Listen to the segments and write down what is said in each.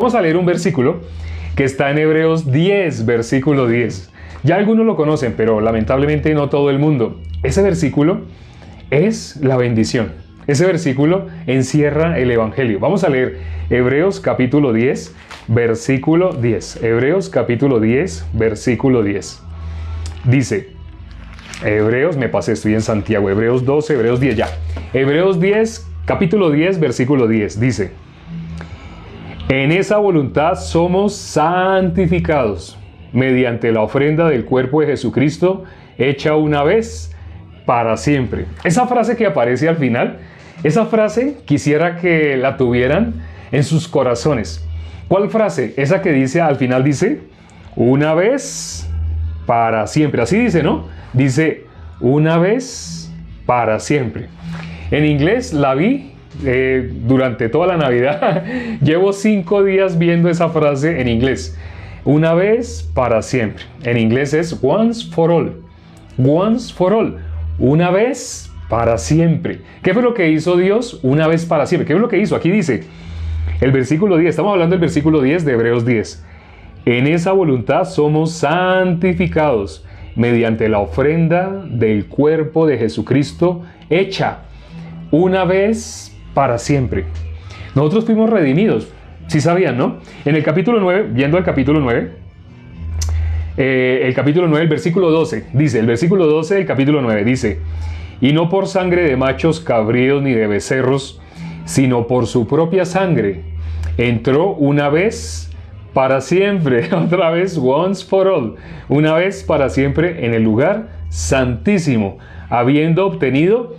Vamos a leer un versículo que está en Hebreos 10, versículo 10. Ya algunos lo conocen, pero lamentablemente no todo el mundo. Ese versículo es la bendición. Ese versículo encierra el Evangelio. Vamos a leer Hebreos capítulo 10, versículo 10. Hebreos capítulo 10, versículo 10. Dice, Hebreos, me pasé, estoy en Santiago, Hebreos 12, Hebreos 10 ya. Hebreos 10, capítulo 10, versículo 10, dice, en esa voluntad somos santificados mediante la ofrenda del cuerpo de Jesucristo hecha una vez para siempre. Esa frase que aparece al final, esa frase quisiera que la tuvieran en sus corazones. ¿Cuál frase? Esa que dice, al final dice, una vez para siempre. Así dice, ¿no? Dice, una vez para siempre. En inglés la vi durante toda la Navidad. Llevo 5 días viendo esa frase en inglés. Una vez para siempre. En inglés es once for all. Once for all. Una vez para siempre. ¿Qué fue lo que hizo Dios una vez para siempre? ¿Qué fue lo que hizo? Aquí dice el versículo 10. Estamos hablando del versículo 10 de Hebreos 10. En esa voluntad somos santificados mediante la ofrenda del cuerpo de Jesucristo hecha una vez para siempre. Nosotros fuimos redimidos. Si sabían, ¿no? En el capítulo 9, viendo el capítulo 9, el versículo 12, dice, el versículo 12 del capítulo 9, dice, y no por sangre de machos cabríos ni de becerros, sino por su propia sangre, entró una vez para siempre, otra vez, once for all, una vez para siempre en el lugar santísimo, habiendo obtenido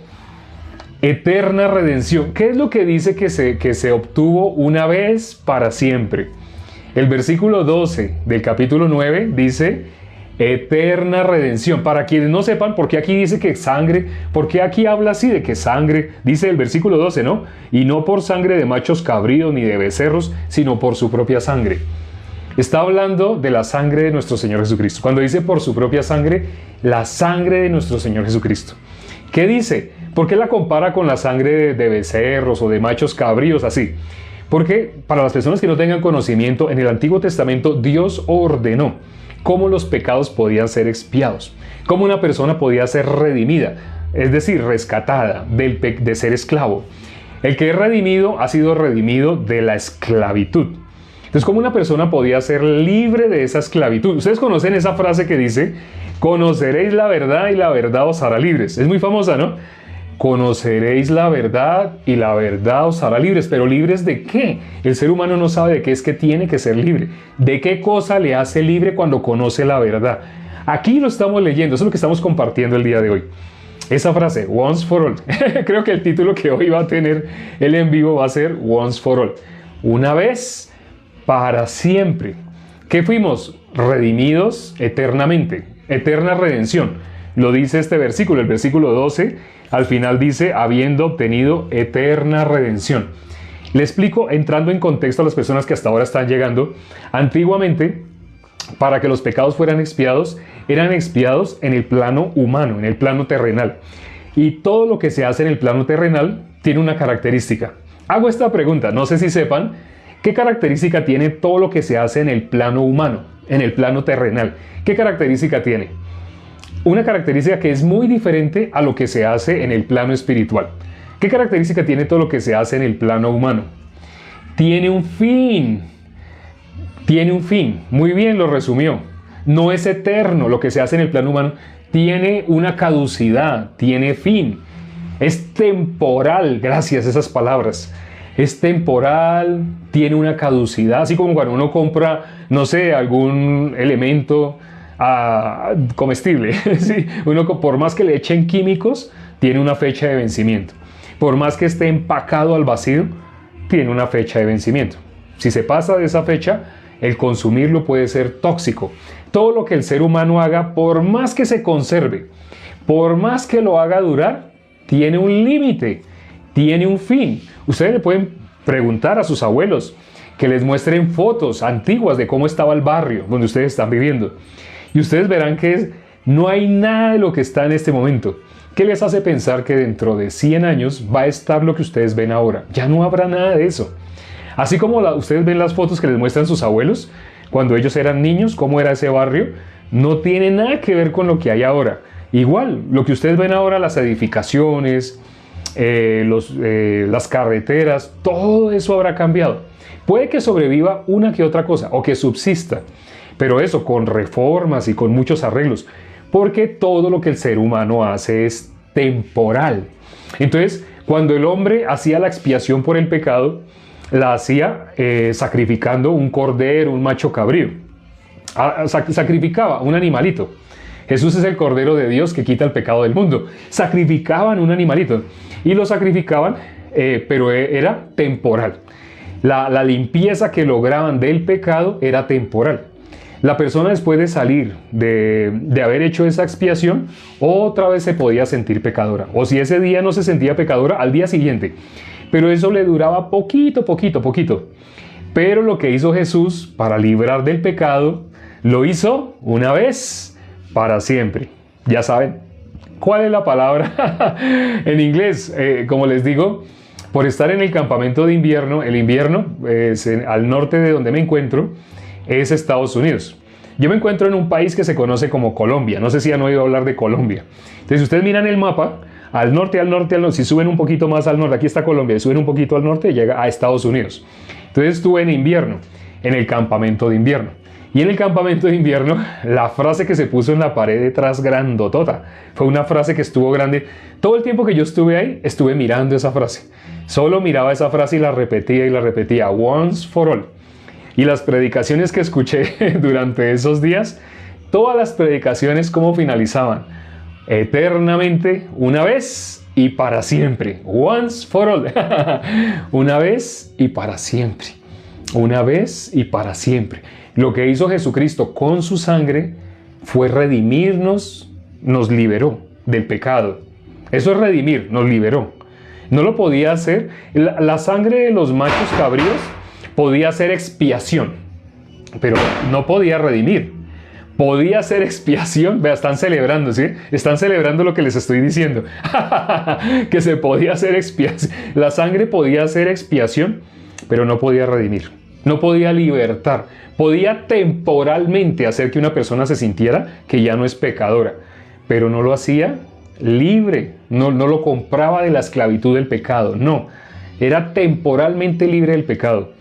eterna redención. ¿Qué es lo que dice que se obtuvo una vez para siempre? El versículo 12 del capítulo 9 dice eterna redención. Para quienes no sepan por qué aquí dice que sangre, por qué aquí habla así de que sangre, dice el versículo 12, ¿no? Y no por sangre de machos cabríos ni de becerros, sino por su propia sangre. Está hablando de la sangre de nuestro Señor Jesucristo. Cuando dice por su propia sangre, la sangre de nuestro Señor Jesucristo. ¿Qué dice? ¿Por qué la compara con la sangre de becerros o de machos cabríos así? Porque para las personas que no tengan conocimiento, en el Antiguo Testamento Dios ordenó cómo los pecados podían ser expiados, cómo una persona podía ser redimida, es decir, rescatada de ser esclavo. El que es redimido ha sido redimido de la esclavitud. Entonces, ¿cómo una persona podía ser libre de esa esclavitud? Ustedes conocen esa frase que dice, conoceréis la verdad y la verdad os hará libres. Es muy famosa, ¿no? Conoceréis la verdad y la verdad os hará libres. ¿Pero libres de qué? El ser humano no sabe de qué es que tiene que ser libre. ¿De qué cosa le hace libre cuando conoce la verdad? Aquí lo estamos leyendo, eso es lo que estamos compartiendo el día de hoy. Esa frase, once for all. Creo que el título que hoy va a tener el en vivo va a ser once for all. Una vez para siempre. ¿Qué fuimos? Redimidos eternamente. Eterna redención. Lo dice este versículo, el versículo 12, al final dice, habiendo obtenido eterna redención. Le explico, entrando en contexto a las personas que hasta ahora están llegando. Antiguamente, para que los pecados fueran expiados, eran expiados en el plano humano, en el plano terrenal. Y todo lo que se hace en el plano terrenal tiene una característica. Hago esta pregunta, no sé si sepan, ¿qué característica tiene todo lo que se hace en el plano humano, en el plano terrenal? ¿Qué característica tiene? Una característica que es muy diferente a lo que se hace en el plano espiritual. ¿Qué característica tiene todo lo que se hace en el plano humano? Tiene un fin. Tiene un fin. Muy bien lo resumió. No es eterno lo que se hace en el plano humano. Tiene una caducidad, tiene fin. Es temporal, gracias a esas palabras. Es temporal, tiene una caducidad. Así como cuando uno compra, no sé, algún elemento comestible. ¿Sí? Uno, por más que le echen químicos, tiene una fecha de vencimiento. Por más que esté empacado al vacío, tiene una fecha de vencimiento. Si se pasa de esa fecha, el consumirlo puede ser tóxico. Todo lo que el ser humano haga, por más que se conserve, por más que lo haga durar, tiene un límite, tiene un fin. Ustedes le pueden preguntar a sus abuelos que les muestren fotos antiguas de cómo estaba el barrio donde ustedes están viviendo. Y ustedes verán que no hay nada de lo que está en este momento. ¿Qué les hace pensar que dentro de 100 años va a estar lo que ustedes ven ahora? Ya no habrá nada de eso. Así como ustedes ven las fotos que les muestran sus abuelos, cuando ellos eran niños, cómo era ese barrio, no tiene nada que ver con lo que hay ahora. Igual, lo que ustedes ven ahora, las edificaciones, las carreteras, todo eso habrá cambiado. Puede que sobreviva una que otra cosa, o que subsista, pero eso con reformas y con muchos arreglos, porque todo lo que el ser humano hace es temporal. Entonces, cuando el hombre hacía la expiación por el pecado, la hacía sacrificando un cordero, un macho cabrío. Sacrificaba un animalito. Jesús es el Cordero de Dios que quita el pecado del mundo. Sacrificaban un animalito y lo sacrificaban, pero era temporal. La limpieza que lograban del pecado era temporal. La persona, después de salir de haber hecho esa expiación, otra vez se podía sentir pecadora. O si ese día no se sentía pecadora, al día siguiente. Pero eso le duraba poquito. Pero lo que hizo Jesús para librar del pecado, lo hizo una vez para siempre. Ya saben, ¿cuál es la palabra? En inglés, como les digo, por estar en el campamento de invierno, el invierno al norte de donde me encuentro, es Estados Unidos. Yo me encuentro en un país que se conoce como Colombia. No sé si han oído hablar de Colombia. Entonces, si ustedes miran el mapa, al norte, si suben un poquito más al norte, aquí está Colombia, y suben un poquito al norte, llega a Estados Unidos. Entonces estuve en invierno, en el campamento de invierno. Y en el campamento de invierno, la frase que se puso en la pared detrás, grandotota, fue una frase que estuvo grande. Todo el tiempo que yo estuve ahí, estuve mirando esa frase. Solo miraba esa frase y la repetía, once for all. Y las predicaciones que escuché durante esos días, todas las predicaciones, ¿cómo finalizaban? Eternamente, una vez y para siempre. Once for all. Una vez y para siempre. Una vez y para siempre. Lo que hizo Jesucristo con su sangre fue redimirnos, nos liberó del pecado. Eso es redimir, nos liberó. No lo podía hacer. La sangre de los machos cabríos podía hacer expiación, pero no podía redimir. Podía hacer expiación. Vea, están celebrando, ¿sí? Están celebrando lo que les estoy diciendo. Que se podía hacer expiación. La sangre podía hacer expiación, pero no podía redimir. No podía libertar. Podía temporalmente hacer que una persona se sintiera que ya no es pecadora, pero no lo hacía libre. No lo compraba de la esclavitud del pecado. No. Era temporalmente libre del pecado.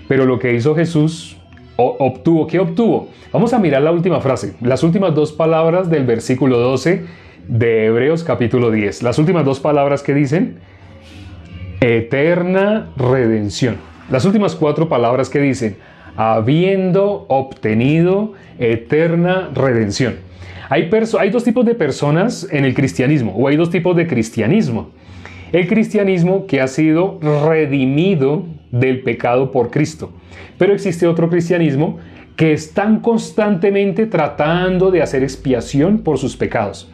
Pero lo que hizo Jesús obtuvo. ¿Qué obtuvo? Vamos a mirar la última frase, las últimas dos palabras del versículo 12 de Hebreos capítulo 10. Las últimas dos palabras que dicen eterna redención. Las últimas cuatro palabras que dicen habiendo obtenido eterna redención. Hay dos tipos de personas en el cristianismo, o hay dos tipos de cristianismo. El cristianismo que ha sido redimido del pecado por Cristo. Pero existe otro cristianismo que están constantemente tratando de hacer expiación por sus pecados.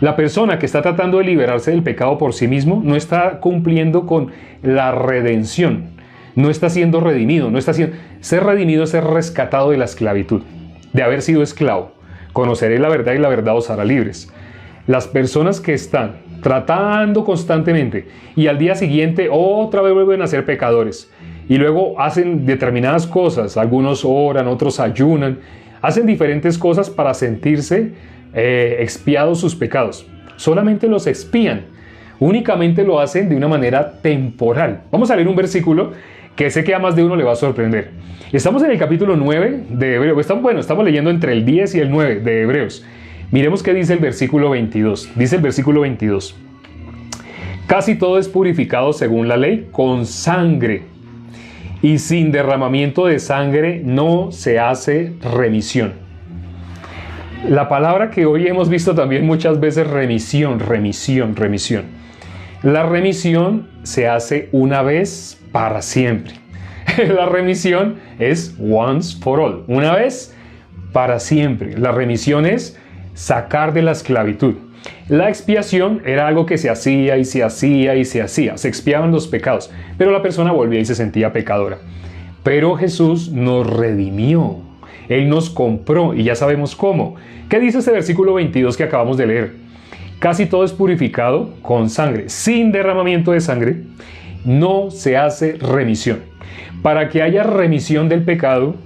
La persona que está tratando de liberarse del pecado por sí mismo no está cumpliendo con la redención. No está siendo redimido. Ser redimido es ser rescatado de la esclavitud, de haber sido esclavo. Conoceré la verdad y la verdad os hará libres. Las personas que están tratando constantemente y al día siguiente otra vez vuelven a ser pecadores y luego hacen determinadas cosas, algunos oran, otros ayunan, hacen diferentes cosas para sentirse expiados sus pecados. Solamente los expían, únicamente lo hacen de una manera temporal. Vamos a leer un versículo que sé que a más de uno le va a sorprender. Estamos en el capítulo 9 de Hebreos. Estamos leyendo entre el 10 y el 9 de Hebreos. Miremos qué dice el versículo 22. Dice el versículo 22. Casi todo es purificado según la ley con sangre, y sin derramamiento de sangre no se hace remisión. La palabra que hoy hemos visto también muchas veces, remisión. La remisión se hace una vez para siempre. La remisión es once for all, una vez para siempre. La remisión es sacar de la esclavitud. La expiación era algo que se hacía y se hacía y se hacía. Se expiaban los pecados, pero la persona volvía y se sentía pecadora. Pero Jesús nos redimió. Él nos compró y ya sabemos cómo. ¿Qué dice este versículo 22 que acabamos de leer? Casi todo es purificado con sangre. Sin derramamiento de sangre no se hace remisión. Para que haya remisión del pecado,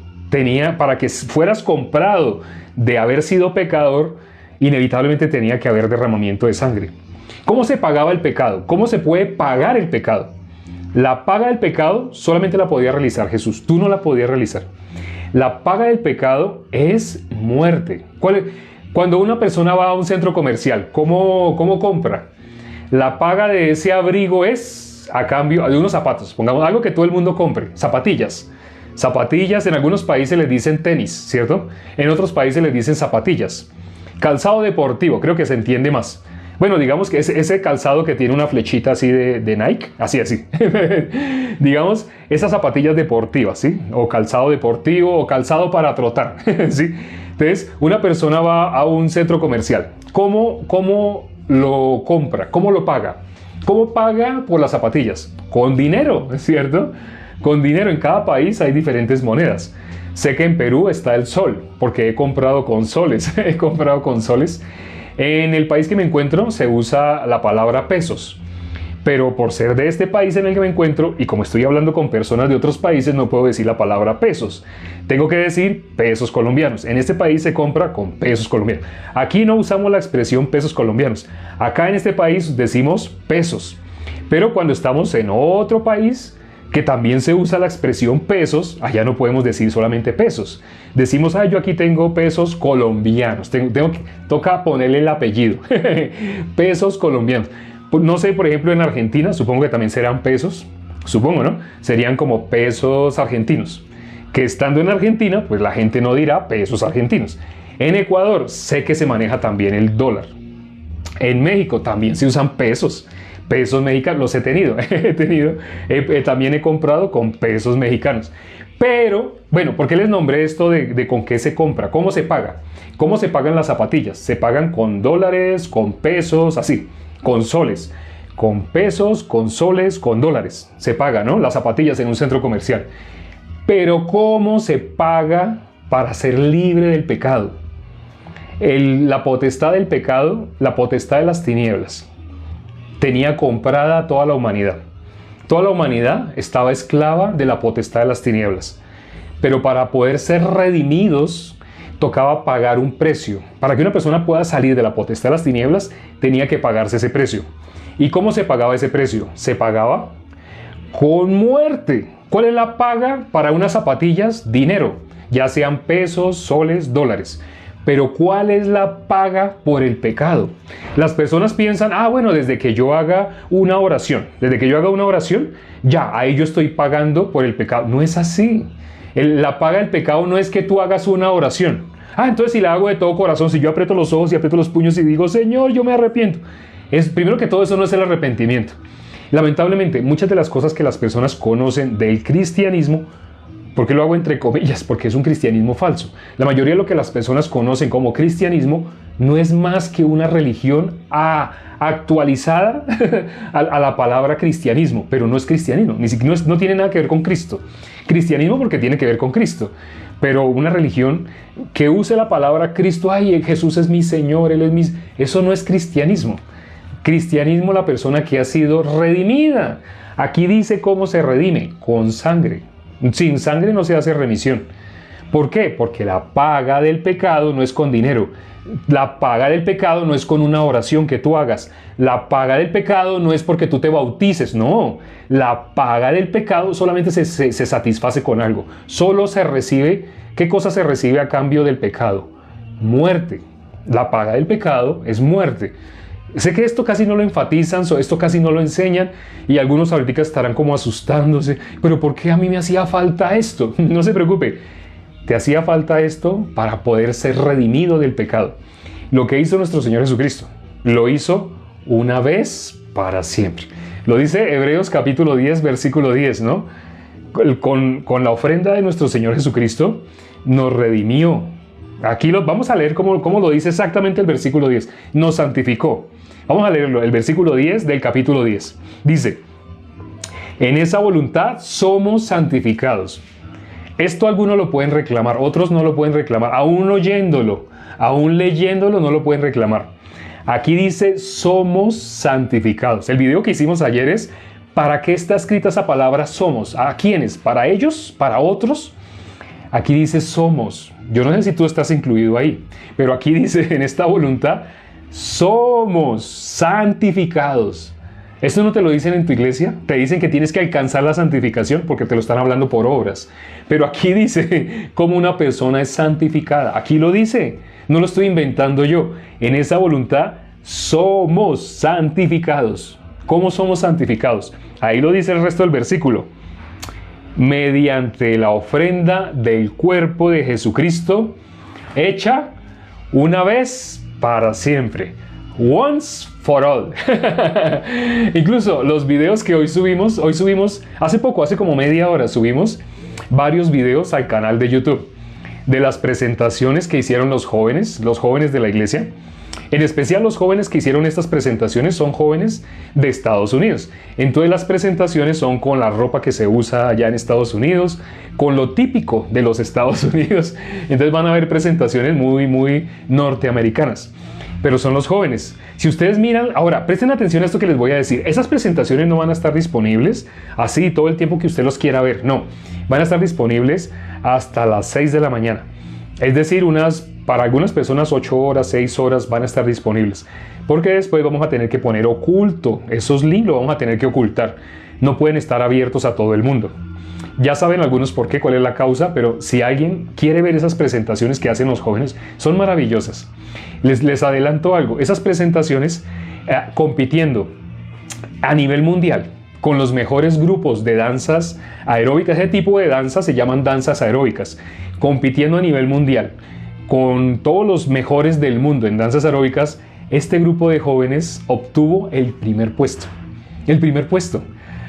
para que fueras comprado de haber sido pecador, inevitablemente tenía que haber derramamiento de sangre. ¿Cómo se pagaba el pecado? ¿Cómo se puede pagar el pecado? La paga del pecado solamente la podía realizar Jesús. Tú no la podías realizar. La paga del pecado es muerte. Cuando una persona va a un centro comercial, ¿cómo compra? La paga de ese abrigo es a cambio de unos zapatos. Pongamos algo que todo el mundo compre. Zapatillas. Zapatillas, en algunos países les dicen tenis, ¿cierto? En otros países les dicen zapatillas. Calzado deportivo, creo que se entiende más. Bueno, digamos que ese calzado que tiene una flechita así de Nike, así. Digamos, esas zapatillas deportivas, ¿sí? O calzado deportivo o calzado para trotar, ¿sí? Entonces, una persona va a un centro comercial. ¿Cómo lo compra? ¿Cómo lo paga? ¿Cómo paga por las zapatillas? Con dinero, ¿cierto? Con dinero. En cada país hay diferentes monedas. Sé que en Perú está el sol, porque he comprado con soles. He comprado con soles. En el país que me encuentro se usa la palabra pesos. Pero por ser de este país en el que me encuentro, y como estoy hablando con personas de otros países, no puedo decir la palabra pesos. Tengo que decir pesos colombianos. En este país se compra con pesos colombianos. Aquí no usamos la expresión pesos colombianos. Acá en este país decimos pesos. Pero cuando estamos en otro país, que también se usa la expresión pesos, allá no podemos decir solamente pesos. Decimos, yo aquí tengo pesos colombianos. Toca ponerle el apellido. Pesos colombianos. No sé, por ejemplo, en Argentina, supongo que también serán pesos. Supongo, ¿no? Serían como pesos argentinos. Que estando en Argentina, pues la gente no dirá pesos argentinos. En Ecuador sé que se maneja también el dólar. En México también se usan pesos. Pesos mexicanos, los he tenido, también he comprado con pesos mexicanos. Pero, bueno, ¿por qué les nombré esto de con qué se compra? ¿Cómo se paga? ¿Cómo se pagan las zapatillas? Se pagan con dólares, con pesos, así, con soles. Con pesos, con soles, con dólares. Se paga, ¿no? Las zapatillas en un centro comercial. Pero ¿cómo se paga para ser libre del pecado? La potestad del pecado, la potestad de las tinieblas, tenía comprada a toda la humanidad. Toda la humanidad estaba esclava de la potestad de las tinieblas. Pero para poder ser redimidos, tocaba pagar un precio. Para que una persona pueda salir de la potestad de las tinieblas, tenía que pagarse ese precio. ¿Y cómo se pagaba ese precio? Se pagaba con muerte. ¿Cuál es la paga para unas zapatillas? Dinero, ya sean pesos, soles, dólares. Pero ¿cuál es la paga por el pecado? Las personas piensan, bueno, desde que yo haga una oración, ya, ahí yo estoy pagando por el pecado. No es así. La paga del pecado no es que tú hagas una oración. Entonces si la hago de todo corazón, si yo aprieto los ojos y aprieto los puños y digo, Señor, yo me arrepiento. Primero que todo, eso no es el arrepentimiento. Lamentablemente, muchas de las cosas que las personas conocen del cristianismo, ¿por qué lo hago entre comillas? Porque es un cristianismo falso. La mayoría de lo que las personas conocen como cristianismo no es más que una religión actualizada a la palabra cristianismo, pero no es cristianismo, no tiene nada que ver con Cristo. Cristianismo porque tiene que ver con Cristo, pero una religión que use la palabra Cristo, Jesús es mi Señor, eso no es cristianismo. Cristianismo, la persona que ha sido redimida. Aquí dice cómo se redime, con sangre. Sin sangre no se hace remisión. ¿Por qué? Porque la paga del pecado no es con dinero. La paga del pecado no es con una oración que tú hagas. La paga del pecado no es porque tú te bautices. No. La paga del pecado solamente se satisface con algo. Solo se recibe. ¿Qué cosa se recibe a cambio del pecado? Muerte. La paga del pecado es muerte. Sé que esto casi no lo enfatizan, esto casi no lo enseñan, y algunos ahorita estarán como asustándose. ¿Pero por qué a mí me hacía falta esto? No se preocupe, te hacía falta esto para poder ser redimido del pecado. Lo que hizo nuestro Señor Jesucristo, lo hizo una vez para siempre. Lo dice Hebreos capítulo 10, versículo 10, ¿no? Con la ofrenda de nuestro Señor Jesucristo, nos redimió. Aquí vamos a leer cómo lo dice exactamente el versículo 10. Nos santificó. Vamos a leerlo, el versículo 10 del capítulo 10. Dice, en esa voluntad somos santificados. Esto algunos lo pueden reclamar, otros no lo pueden reclamar. Aún oyéndolo, aún leyéndolo no lo pueden reclamar. Aquí dice, somos santificados. El video que hicimos ayer es, ¿Para qué está escrita esa palabra somos? ¿A quiénes? ¿Para ellos? ¿Para otros? Aquí dice somos. Yo no sé si tú estás incluido ahí, pero aquí dice en esta voluntad, somos santificados. ¿Esto no te lo dicen en tu iglesia? Te dicen que tienes que alcanzar la santificación porque te lo están hablando por obras. Pero aquí dice cómo una persona es santificada. Aquí lo dice, no lo estoy inventando yo. En esa voluntad somos santificados. ¿Cómo somos santificados? Ahí lo dice el resto del versículo. Mediante la ofrenda del cuerpo de Jesucristo, hecha una vez para siempre. Once for all. Incluso los videos que hoy subimos hace poco, hace como media hora, subimos varios videos al canal de YouTube de las presentaciones que hicieron los jóvenes de la iglesia. En especial los jóvenes que hicieron estas presentaciones son jóvenes de Estados Unidos. Entonces las presentaciones son con la ropa que se usa allá en Estados Unidos, con lo típico de los Estados Unidos. Entonces van a haber presentaciones muy norteamericanas. Pero son los jóvenes. Si ustedes miran, ahora presten atención a esto que les voy a decir. Esas presentaciones no van a estar disponibles así todo el tiempo que usted los quiera ver. No, van a estar disponibles hasta las 6 de la mañana. Es decir, para algunas personas 8 horas, 6 horas van a estar disponibles. Porque después vamos a tener que poner oculto. Esos links los vamos a tener que ocultar. No pueden estar abiertos a todo el mundo. Ya saben algunos por qué, cuál es la causa, pero si alguien quiere ver esas presentaciones que hacen los jóvenes, son maravillosas. Les adelanto algo, esas presentaciones compitiendo a nivel mundial con los mejores grupos de danzas aeróbicas, ese tipo de danzas se llaman danzas aeróbicas, compitiendo a nivel mundial con todos los mejores del mundo en danzas aeróbicas, este grupo de jóvenes obtuvo el primer puesto. El primer puesto.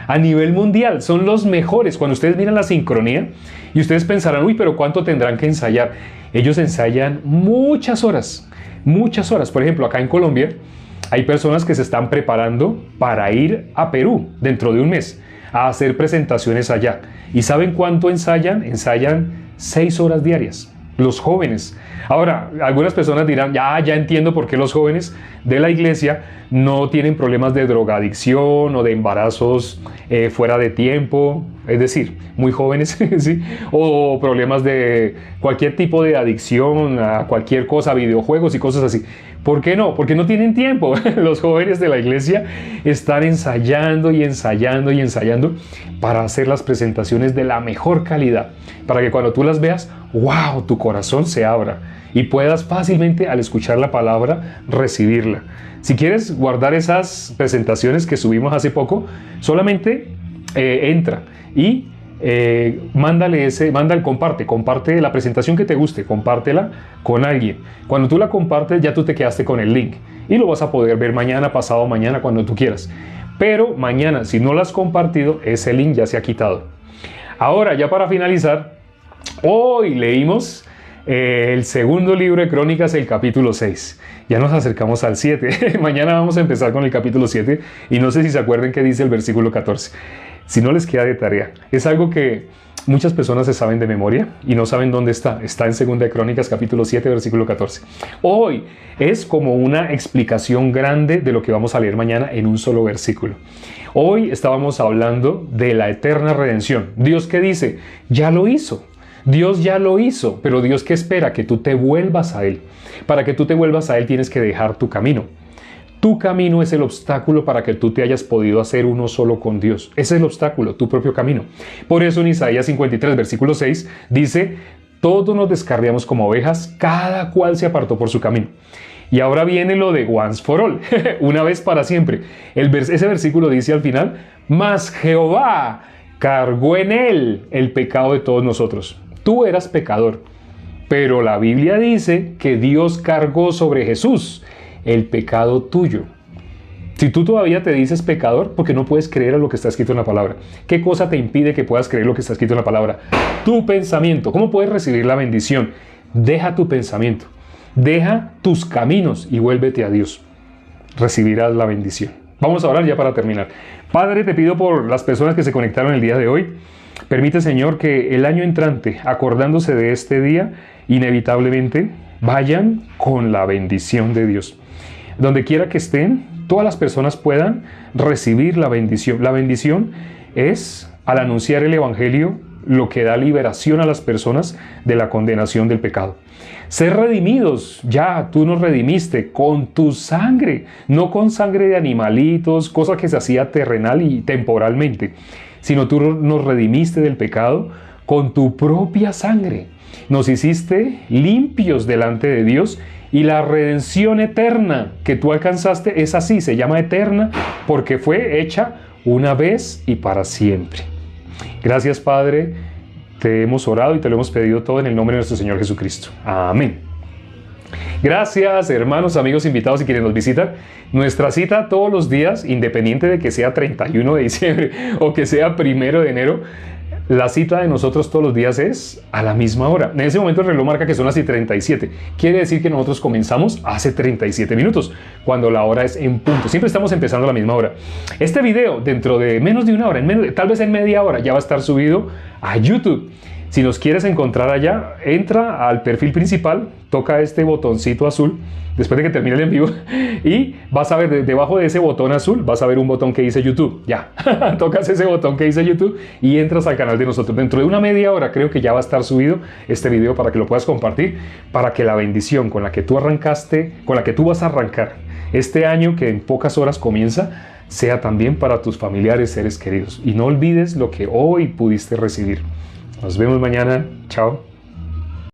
A nivel mundial, son los mejores. Cuando ustedes miran la sincronía y ustedes pensarán, uy, pero ¿cuánto tendrán que ensayar? Ellos ensayan muchas horas. Por ejemplo, acá en Colombia hay personas que se están preparando para ir a Perú dentro de un mes a hacer presentaciones allá. ¿Y saben cuánto ensayan? Ensayan 6 horas diarias. Los jóvenes. Ahora, algunas personas dirán, ya entiendo por qué los jóvenes de la iglesia no tienen problemas de drogadicción o de embarazos fuera de tiempo, es decir, muy jóvenes, ¿sí? O problemas de cualquier tipo de adicción a cualquier cosa, videojuegos y cosas así. ¿Por qué no? Porque no tienen tiempo. Los jóvenes de la iglesia están ensayando para hacer las presentaciones de la mejor calidad, para que cuando tú las veas, ¡wow!, tu corazón se abra y puedas fácilmente, al escuchar la palabra, recibirla. Si quieres guardar esas presentaciones que subimos hace poco, solamente entra y comparte la presentación que te guste, compártela con alguien. Cuando tú la compartes, ya tú te quedaste con el link y lo vas a poder ver mañana, pasado mañana, cuando tú quieras. Pero mañana, si no lo has compartido, ese link ya se ha quitado. Ahora, ya para finalizar, hoy leímos el segundo libro de Crónicas, el capítulo 6. Ya nos acercamos al 7. Mañana vamos a empezar con el capítulo 7 y no sé si se acuerdan qué dice el versículo 14. Si no les queda de tarea, es algo que muchas personas se saben de memoria y no saben dónde está. Está en 2 de Crónicas, capítulo 7, versículo 14. Hoy es como una explicación grande de lo que vamos a leer mañana en un solo versículo. Hoy estábamos hablando de la eterna redención. Dios, ¿qué dice? Ya lo hizo. Dios ya lo hizo, pero Dios, ¿qué espera? Que tú te vuelvas a Él. Para que tú te vuelvas a Él tienes que dejar tu camino. Tu camino es el obstáculo para que tú te hayas podido hacer uno solo con Dios. Ese es el obstáculo, tu propio camino. Por eso en Isaías 53, versículo 6, dice, todos nos descarriamos como ovejas, cada cual se apartó por su camino. Y ahora viene lo de once for all, una vez para siempre. Ese versículo dice al final, mas Jehová cargó en él el pecado de todos nosotros. Tú eras pecador, pero la Biblia dice que Dios cargó sobre Jesús el pecado tuyo. Si tú todavía te dices pecador, porque no puedes creer a lo que está escrito en la palabra. ¿Qué cosa te impide que puedas creer lo que está escrito en la palabra? Tu pensamiento. ¿Cómo puedes recibir la bendición? Deja tu pensamiento, deja tus caminos y vuélvete a Dios. Recibirás la bendición. Vamos a orar ya para terminar. Padre, te pido por las personas que se conectaron el día de hoy. Permite, Señor, que el año entrante, acordándose de este día, inevitablemente vayan con la bendición de Dios. Donde quiera que estén, todas las personas puedan recibir la bendición. La bendición es, al anunciar el Evangelio, lo que da liberación a las personas de la condenación del pecado. Ser redimidos, ya tú nos redimiste con tu sangre, no con sangre de animalitos, cosa que se hacía terrenal y temporalmente, sino tú nos redimiste del pecado con tu propia sangre. Nos hiciste limpios delante de Dios y la redención eterna que tú alcanzaste es así, se llama eterna porque fue hecha una vez y para siempre. Gracias, Padre, te hemos orado y te lo hemos pedido todo en el nombre de nuestro Señor Jesucristo. Amén. Gracias, hermanos, amigos, invitados y quienes nos visitan. Nuestra cita todos los días, independiente de que sea 31 de diciembre o que sea 1 de enero, la cita de nosotros todos los días es a la misma hora. En ese momento el reloj marca que son las 37. Quiere decir que nosotros comenzamos hace 37 minutos, cuando la hora es en punto. Siempre estamos empezando a la misma hora. Este video, dentro de menos de una hora, tal vez en media hora, ya va a estar subido a YouTube. Si nos quieres encontrar allá, entra al perfil principal, toca este botoncito azul, después de que termine el en vivo, y vas a ver debajo de ese botón azul, vas a ver un botón que dice YouTube. Ya, tocas ese botón que dice YouTube y entras al canal de nosotros. Dentro de una media hora creo que ya va a estar subido este video para que lo puedas compartir, para que la bendición con la que tú arrancaste, con la que tú vas a arrancar este año que en pocas horas comienza, sea también para tus familiares, seres queridos. Y no olvides lo que hoy pudiste recibir. Nos vemos mañana. Chao.